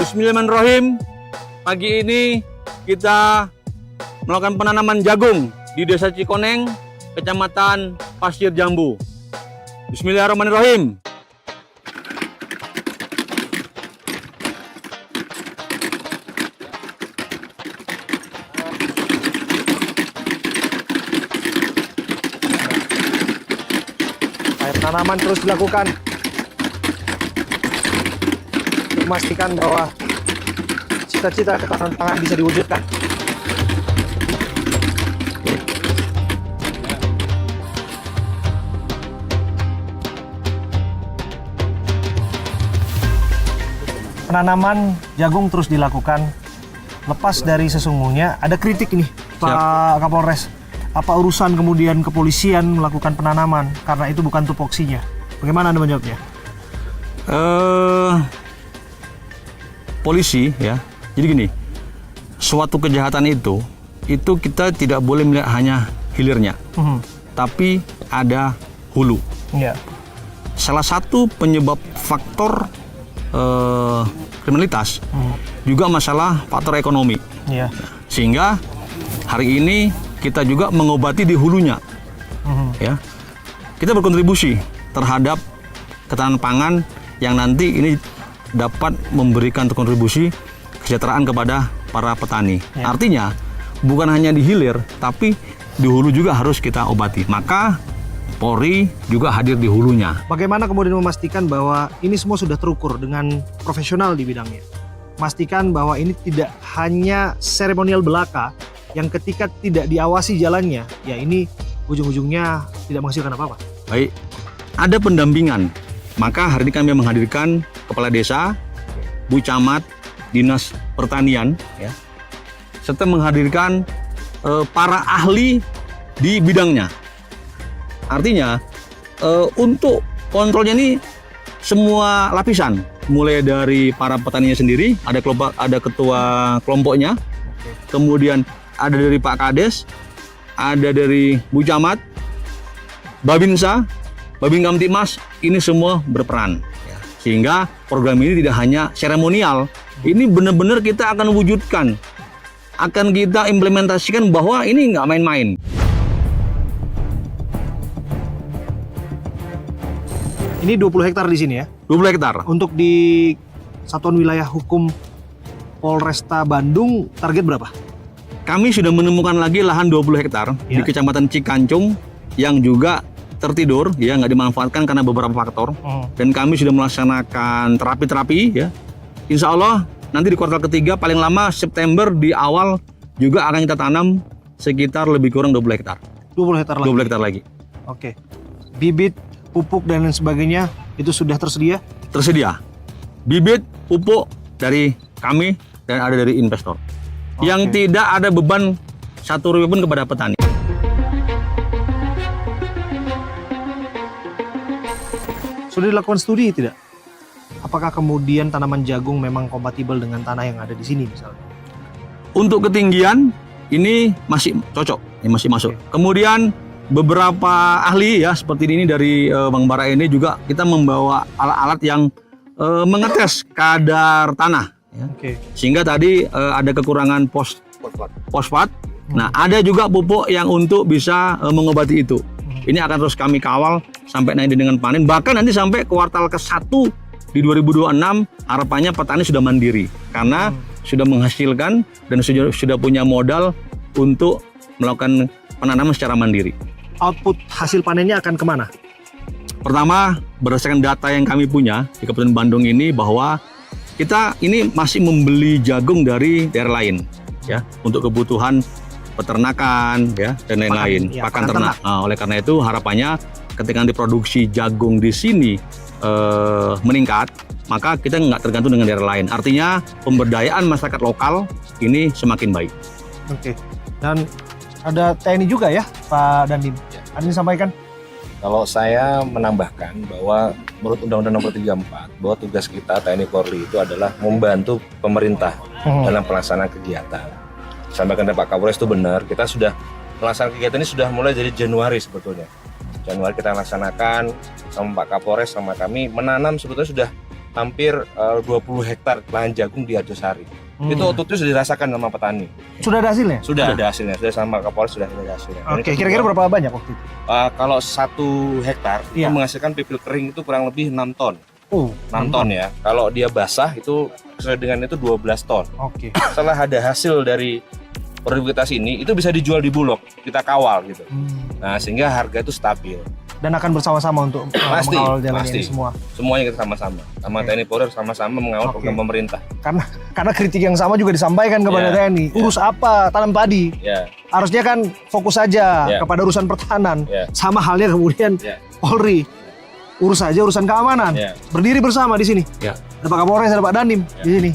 Bismillahirrahmanirrahim. Pagi ini kita melakukan penanaman jagung di Desa Cikoneng, Kecamatan Pasir Jambu. Bismillahirrahmanirrahim. Tanaman terus dilakukan untuk memastikan bahwa cita-cita ketahanan pangan bisa diwujudkan. Penanaman jagung terus dilakukan. Lepas dari sesungguhnya ada kritik ini, Pak Kapolres. Apa urusan kemudian kepolisian melakukan penanaman karena itu bukan tupoksinya? Bagaimana Anda menjawabnya? Polisi ya. Jadi gini, suatu kejahatan itu kita tidak boleh melihat hanya hilirnya, tapi ada hulu. Ya. Salah satu penyebab faktor kriminalitas juga masalah faktor ekonomi. Ya. Sehingga hari ini kita juga mengobati di hulunya, ya. Kita berkontribusi terhadap ketahanan pangan yang nanti ini dapat memberikan kontribusi kesejahteraan kepada para petani. Ya. Artinya bukan hanya di hilir, tapi di hulu juga harus kita obati. Maka Polri juga hadir di hulunya. Bagaimana kemudian memastikan bahwa ini semua sudah terukur dengan profesional di bidangnya? Pastikan bahwa ini tidak hanya seremonial belaka yang ketika tidak diawasi jalannya, ya ini ujung-ujungnya tidak menghasilkan apa-apa. Baik, ada pendampingan. Maka hari ini kami menghadirkan Kepala Desa, Bu Camat, Dinas Pertanian, ya, serta menghadirkan para ahli di bidangnya. Artinya untuk kontrolnya ini semua lapisan, mulai dari para petaninya sendiri, ada ketua kelompoknya, kemudian ada dari Pak Kades, ada dari Bu Camat, Babinsa, Babin Kamtibmas, ini semua berperan. Sehingga program ini tidak hanya seremonial, ini benar-benar kita akan wujudkan, akan kita implementasikan bahwa ini nggak main-main. Ini 20 hektar di sini ya? 20 hektar. Untuk di Satuan Wilayah Hukum Polresta Bandung, target berapa? Kami sudah menemukan lagi lahan 20 hektar Ya. di Kecamatan Cikancung yang juga tertidur, ya, nggak dimanfaatkan karena beberapa faktor. Dan kami sudah melaksanakan terapi-terapi, ya. Insya Allah nanti di kuartal ketiga paling lama September di awal juga akan kita tanam sekitar lebih kurang 20 hektar. 20 hektar lagi? 20 hektar lagi. Oke. Bibit, pupuk, dan lain sebagainya itu sudah tersedia? Tersedia. Bibit, pupuk dari kami dan ada dari investor. Yang tidak ada beban Rp1 pun kepada petani. Sudah dilakukan studi tidak? Apakah kemudian tanaman jagung memang kompatibel dengan tanah yang ada di sini misalnya? Untuk ketinggian ini masih cocok, ya, masih masuk. Kemudian beberapa ahli ya seperti ini dari Bang Bara ini juga kita membawa alat-alat yang mengetes kadar tanah. Ya. Sehingga tadi ada kekurangan fosfat. Nah, ada juga pupuk yang untuk bisa mengobati itu. Ini akan terus kami kawal sampai nanti dengan panen. Bahkan nanti sampai kuartal ke-1 di 2026 harapannya petani sudah mandiri karena sudah menghasilkan dan sudah punya modal untuk melakukan penanaman secara mandiri. Output hasil panennya akan kemana? Pertama, berdasarkan data yang kami punya di Kabupaten Bandung ini bahwa kita ini masih membeli jagung dari daerah lain, ya, untuk kebutuhan peternakan, ya, dan lain-lain, pakan ternak. Nah, oleh karena itu harapannya ketika nanti produksi jagung di sini meningkat, maka kita nggak tergantung dengan daerah lain. Artinya pemberdayaan masyarakat lokal ini semakin baik. Oke. Dan ada TNI juga ya, Pak Dandim. Ada yang disampaikan? Kalau saya menambahkan bahwa menurut Undang-Undang Nomor 34 bahwa tugas kita TNI Polri itu adalah membantu pemerintah dalam pelaksanaan kegiatan. Sampaikan dari Pak Kapolres itu benar, kita sudah melaksanakan kegiatan ini sudah mulai dari Januari sebetulnya. Januari kita laksanakan sama Pak Kapolres sama kami menanam sebetulnya sudah hampir 20 hektar lahan jagung di Arjosari. Itu waktu itu sudah dirasakan sama petani. Sudah ada hasilnya? Sudah ada hasilnya, sudah sama Kapolres sudah ada hasilnya. Dan Oke, itu kira-kira berapa banyak waktu itu? kalau 1 hektar Iya. itu menghasilkan pipil kering itu kurang lebih 6 ton. 6 mantap. ton ya. Kalau dia basah itu sesuai dengan itu 12 ton. Oke. Setelah ada hasil dari produktivitas ini, itu bisa dijual di Bulog, kita kawal gitu. Nah, sehingga harga itu stabil. Dan akan bersama-sama untuk Pasti, mengawal jalan pasti. ini semua. Semuanya kita sama-sama. Sama Oke. TNI Polri sama-sama mengawal Oke. program pemerintah. Karena kritik yang sama juga disampaikan kepada Ya. TNI. Urus apa? Tanam padi. Ya, Harusnya kan fokus saja Ya. kepada urusan pertahanan. Ya. Sama halnya kemudian Ya. Polri. Urus saja urusan keamanan. Ya. Berdiri bersama di sini. Ya. Ada Pak Kapolres, ada Pak Dandim Ya. di sini.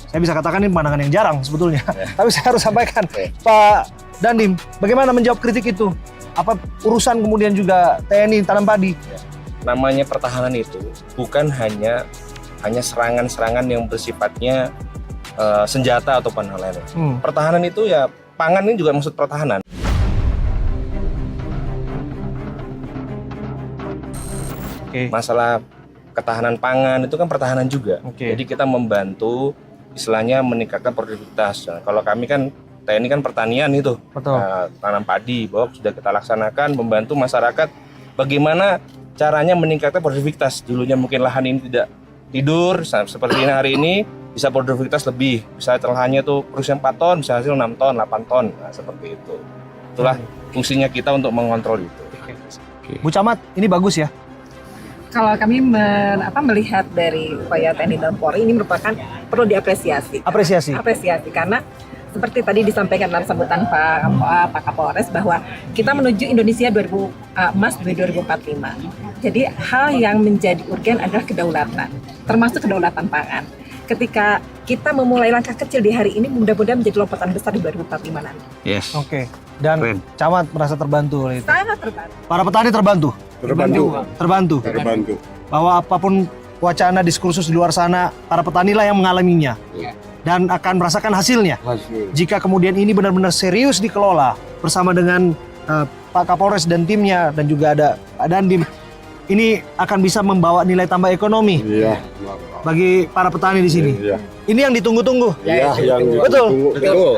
Saya bisa katakan ini pandangan yang jarang sebetulnya. Tapi saya harus sampaikan, Ya. Pak Dandim, bagaimana menjawab kritik itu? Apa urusan kemudian juga TNI tanam padi? namanya pertahanan itu bukan hanya serangan-serangan yang bersifatnya senjata ataupun hal lain. Pertahanan itu ya pangan ini juga maksud pertahanan. Oke. Masalah ketahanan pangan itu kan pertahanan juga. Oke. Jadi kita membantu istilahnya meningkatkan produktivitas. Nah, kalau kami kan TNI kan pertanian itu, Betul. tanam padi, bahwa sudah kita laksanakan membantu masyarakat bagaimana caranya meningkatkan produktivitas. Dulunya mungkin lahan ini tidak tidur, seperti ini hari ini bisa produktivitas lebih, bisa lahannya tuh produksi 4 ton, bisa hasil 6 ton, 8 ton, nah, seperti itu. Itulah fungsinya kita untuk mengontrol itu. Bu Camat, ini bagus ya? Kalau kami melihat dari upaya TNI dan Polri ini merupakan perlu diapresiasi. Apresiasi. Apresiasi karena seperti tadi disampaikan dalam sambutan Pak Kapolres bahwa kita menuju Indonesia emas 2045. Jadi hal yang menjadi urgen adalah kedaulatan, termasuk kedaulatan pangan. Ketika kita memulai langkah kecil di hari ini, mudah-mudahan menjadi lompatan besar di 2045 nanti. Yes. Oke. Dan Keren. Camat merasa terbantu oleh itu. Sangat terbantu. Para petani terbantu. Terbantu. Bahwa apapun wacana diskursus di luar sana, para petani lah yang mengalaminya. Dan akan merasakan hasilnya. Jika kemudian ini benar-benar serius dikelola bersama dengan Pak Kapolres dan timnya dan juga ada Pak Dandim, ini akan bisa membawa nilai tambah ekonomi Iya. bagi para petani di sini. Iya. Ini yang ditunggu-tunggu. Iya, yang Betul. ditunggu.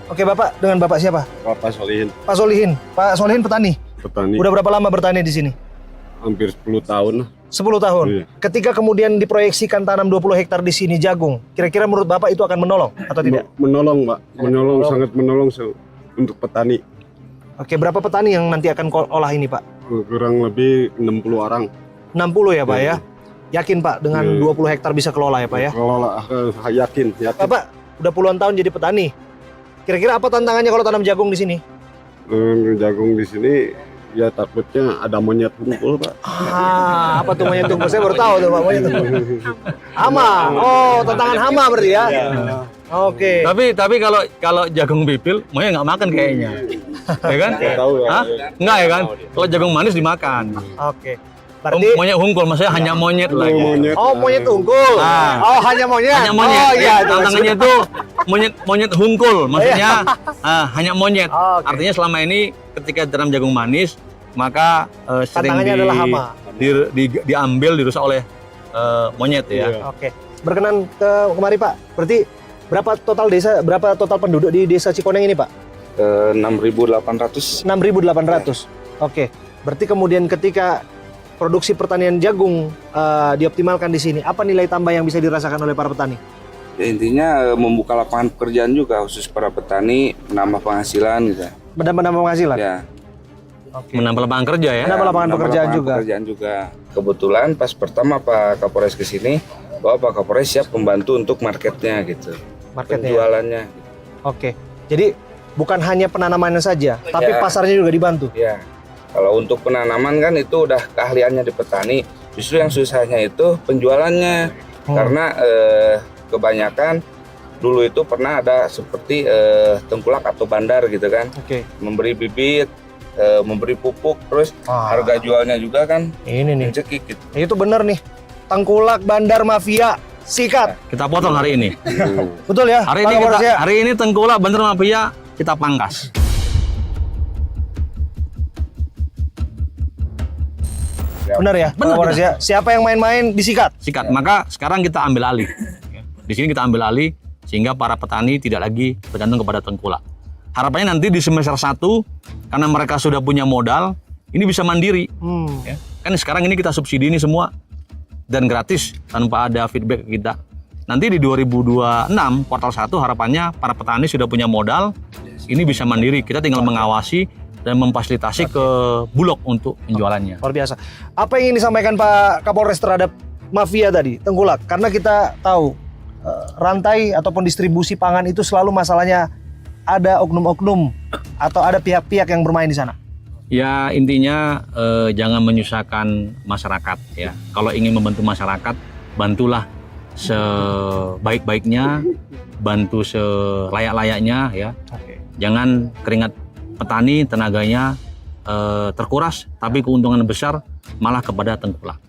Oke Bapak, dengan Bapak siapa? Bapak Solihin, Pak Solihin. Pak Solihin petani. petani Udah berapa lama bertani di sini? hampir 10 tahun. 10 tahun. Iya. Ketika kemudian diproyeksikan tanam 20 hektar di sini jagung, kira-kira menurut Bapak itu akan menolong atau tidak? Menolong, Pak. Menolong, sangat menolong untuk petani. Oke, berapa petani yang nanti akan olah ini, Pak? Kurang lebih 60 orang. 60 ya, Pak Iya. ya? Yakin, Pak, dengan Iya. 20 hektar bisa kelola ya, Pak ya? Kalau yakin. Bapak udah puluhan tahun jadi petani. Kira-kira apa tantangannya kalau tanam jagung di sini? Jagung di sini ya takutnya ada monyet bungkul, Pak. Apa tuh monyet tunggu? Saya baru tahu tuh, Pak, monyet tunggu. Hama. Oh, tantangan hama berarti ya? Oke. Tapi kalau jagung pipil, maunya nggak makan kayaknya, ya kan? Nggak tahu ya. Hah? Nggak ya kan? Kalau jagung manis dimakan. Oke. Berarti Monyet hungkul, maksudnya hanya monyet Oh, lagi. monyet. oh, monyet unggul. Ah. Oh, hanya monyet. Hanya monyet. Oh, iya. itu Tantangannya itu monyet hungkul, maksudnya hanya monyet. Oke. Artinya selama ini ketika tanam jagung manis, maka sering Tantangannya adalah hama. diambil, dirusak oleh monyet ya. Iya. Oke. Berkenan ke kemari, Pak. Berarti berapa total penduduk di Desa Cikoneng ini, Pak? 6.800. 6.800. Oke. Berarti kemudian ketika produksi pertanian jagung dioptimalkan di sini, apa nilai tambah yang bisa dirasakan oleh para petani? Ya, intinya membuka lapangan pekerjaan juga khusus para petani, menambah penghasilan gitu. Menambah penghasilan. Ya. Oke. Menambah lapangan kerja ya. Menambah lapangan pekerjaan juga. Pekerjaan juga. Kebetulan pas pertama Pak Kapolres kesini, bahwa Pak Kapolres siap membantu untuk marketnya gitu, Marketnya. penjualannya. Oke. Jadi bukan hanya penanamannya saja, tapi Ya. pasarnya juga dibantu. Ya. Kalau untuk penanaman kan itu udah keahliannya di petani. Justru yang susahnya itu penjualannya, karena kebanyakan dulu itu pernah ada seperti tengkulak atau bandar gitu kan, Oke. memberi bibit, memberi pupuk, terus Wah, harga jualnya juga kan ini nih. cekik gitu. Itu bener nih. Tengkulak bandar mafia. Sikat. Kita potong hari ini. Betul ya? Hari Pak ini Kapolres ya? hari ini tengkulak bener mafia kita pangkas. Benar ya, Benar, Kapolres ya. Siapa yang main-main disikat. Sikat. Maka sekarang kita ambil alih. Di sini kita ambil alih sehingga para petani tidak lagi bergantung kepada tengkulak. Harapannya nanti di semester 1 karena mereka sudah punya modal, ini bisa mandiri. Ya. Kan sekarang ini kita subsidi ini semua dan gratis tanpa ada feedback ke kita. Nanti di 2026 kuartal 1 harapannya para petani sudah punya modal, ini bisa mandiri. Kita tinggal mengawasi dan memfasilitasi ke Bulog untuk penjualannya. Luar biasa. Apa yang ingin disampaikan Pak Kapolres terhadap mafia tadi, tengkulak? Karena kita tahu rantai ataupun distribusi pangan itu selalu masalahnya ada oknum-oknum atau ada pihak-pihak yang bermain di sana. Ya intinya jangan menyusahkan masyarakat ya. Kalau ingin membantu masyarakat, bantulah sebaik-baiknya, bantu selayak-layaknya ya. Jangan keringat petani tenaganya terkuras, tapi keuntungan besar malah kepada tengkulak.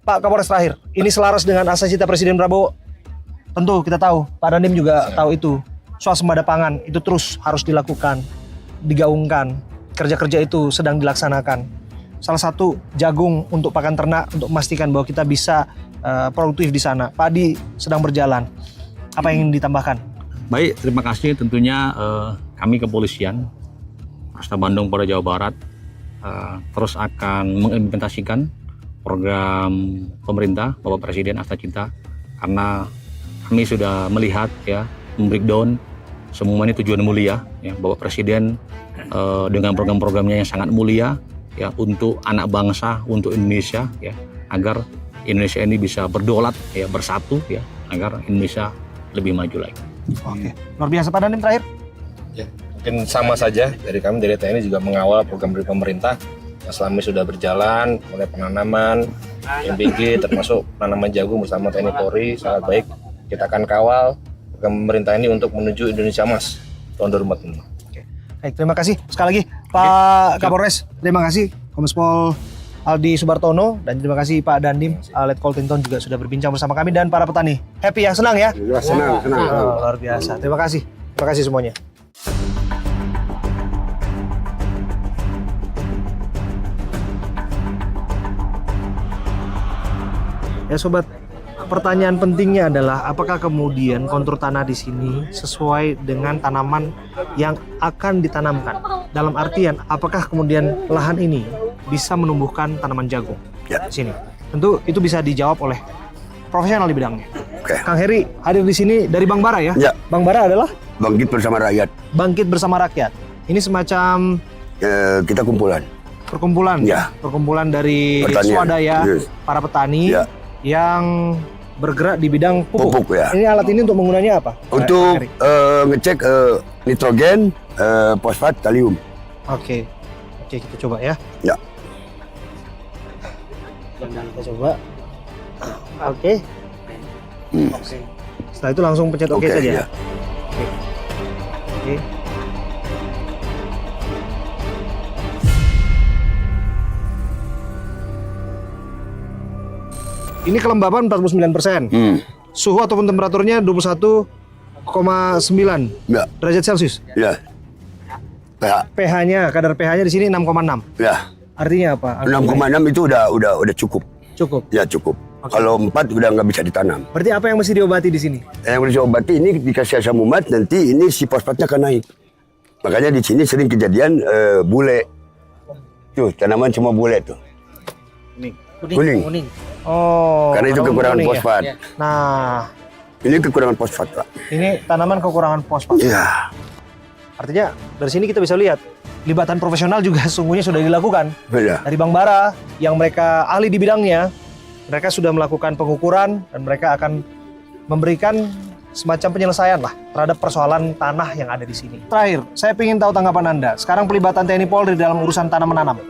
Pak Kapolres terakhir, ini selaras dengan asa cita Presiden Prabowo. Tentu kita tahu, Pak Dandim juga tahu itu. Swasembada pangan itu terus harus dilakukan, digaungkan. Kerja-kerja itu sedang dilaksanakan. Salah satu jagung untuk pakan ternak untuk memastikan bahwa kita bisa produktif di sana. Padi sedang berjalan. Apa yang ingin ditambahkan? Baik, terima kasih. Tentunya kami kepolisian Polresta Bandung, Polda Jawa Barat terus akan mengimplementasikan program pemerintah Bapak Presiden Asta Cinta, karena kami sudah melihat ya, membreakdown semua ini tujuan mulia ya, Bapak Presiden dengan program-programnya yang sangat mulia ya, untuk anak bangsa, untuk Indonesia ya, agar Indonesia ini bisa berdaulat ya, bersatu ya, agar Indonesia lebih maju lagi. Oke, luar biasa. Pak Dandim terakhir. Ya, mungkin sama saja dari kami dari TNI juga mengawal program dari pemerintah yang selama ini sudah berjalan, mulai penanaman MBG termasuk penanaman jagung bersama TNI Polri sangat baik. Kita akan kawal program pemerintah ini untuk menuju Indonesia Emas tahun 2045. Baik, terima kasih sekali lagi Pak Kapolres. Terima kasih Kombes Pol Aldi Subartono, dan terima kasih Pak Dandim Letkol Tinton juga sudah berbincang bersama kami dan para petani. Happy ya, senang ya? Ya, senang. Luar biasa. Terima kasih semuanya. Ya sobat, pertanyaan pentingnya adalah apakah kemudian kontur tanah di sini sesuai dengan tanaman yang akan ditanamkan? Dalam artian, apakah kemudian lahan ini bisa menumbuhkan tanaman jagung di sini? Tentu itu bisa dijawab oleh profesional di bidangnya. Kang Heri hadir di sini dari Bang Bara ya? Ya. Bang Bara adalah Bangkit Bersama Rakyat. Bangkit Bersama Rakyat. Ini semacam Kita kumpulan. perkumpulan, Ya. perkumpulan dari Pertanian. swadaya Yes. para petani Ya. yang bergerak di bidang pupuk. Pupuk, ya. Ini alat ini untuk menggunanya apa? Untuk Kang Heri? ngecek nitrogen, fosfat, kalium. Oke, kita coba ya. Ya. Kita coba. Oke. Setelah itu langsung pencet oke saja. ya. Oke. Ini kelembapan 49%. Suhu ataupun temperaturnya 21,9 Ya. derajat Celcius. Ya. Ya. pH-nya, kadar pH-nya di sini 6,6. Ya. Artinya apa? 6,6 itu udah cukup. Cukup. Ya, cukup. Kalau 4 udah nggak bisa ditanam. Berarti apa yang mesti diobati di sini? Yang harus diobati ini dikasih asam umat, nanti ini si fosfatnya akan naik. Makanya di sini sering kejadian bule. Tuh, tanaman cuma bule tuh. Kuning. Oh. Karena itu tanaman kekurangan kuning ya? fosfat. Nah, Ini kekurangan fosfat, Pak. ini tanaman kekurangan fosfat. Iya. Artinya dari sini kita bisa lihat libatan profesional juga sungguhnya sudah dilakukan. Beda. Dari Bang Bara yang mereka ahli di bidangnya, mereka sudah melakukan pengukuran dan mereka akan memberikan semacam penyelesaian lah terhadap persoalan tanah yang ada di sini. Terakhir, saya ingin tahu tanggapan Anda. Sekarang pelibatan TNI Polri dalam urusan tanam menanam.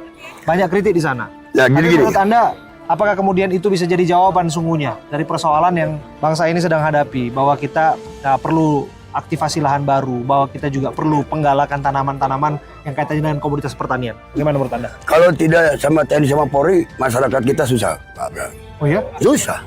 Banyak kritik di sana. Ya, Tapi gini-gini. menurut Anda, apakah kemudian itu bisa jadi jawaban sungguhnya dari persoalan yang bangsa ini sedang hadapi, bahwa kita perlu aktivasi lahan baru, bahwa kita juga perlu penggalakan tanaman-tanaman yang kaitannya dengan komoditas pertanian. Gimana menurut Anda? Kalau tidak sama TNI sama Polri, masyarakat kita susah, Pak Bram. Oh ya? Susah.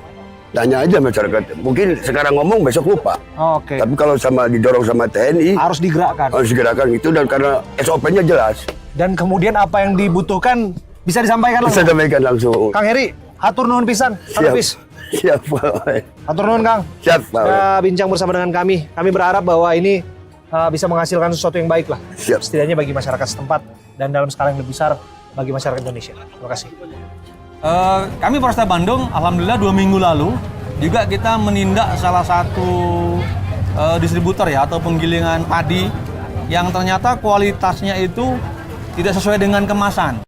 Tanya aja masyarakat. Mungkin sekarang ngomong besok lupa. Oke. Tapi kalau sama didorong sama TNI, Harus digerakkan. harus segerakan itu, dan karena SOP-nya jelas. Dan kemudian apa yang dibutuhkan Bisa disampaikan Bisa langsung. sampaikan langsung. Kang Heri, hatur nuhun pisan. Kang Siap. Hafiz. Siap, Pak. Hatur nuhun Kang. Siap, Pak. Sudah bincang bersama dengan kami. Kami berharap bahwa ini bisa menghasilkan sesuatu yang baik lah. Siap. Setidaknya bagi masyarakat setempat dan dalam skala yang lebih besar bagi masyarakat Indonesia. Terima kasih. Kami Polresta Bandung, alhamdulillah 2 minggu lalu juga kita menindak salah satu distributor ya atau penggilingan padi yang ternyata kualitasnya itu tidak sesuai dengan kemasan.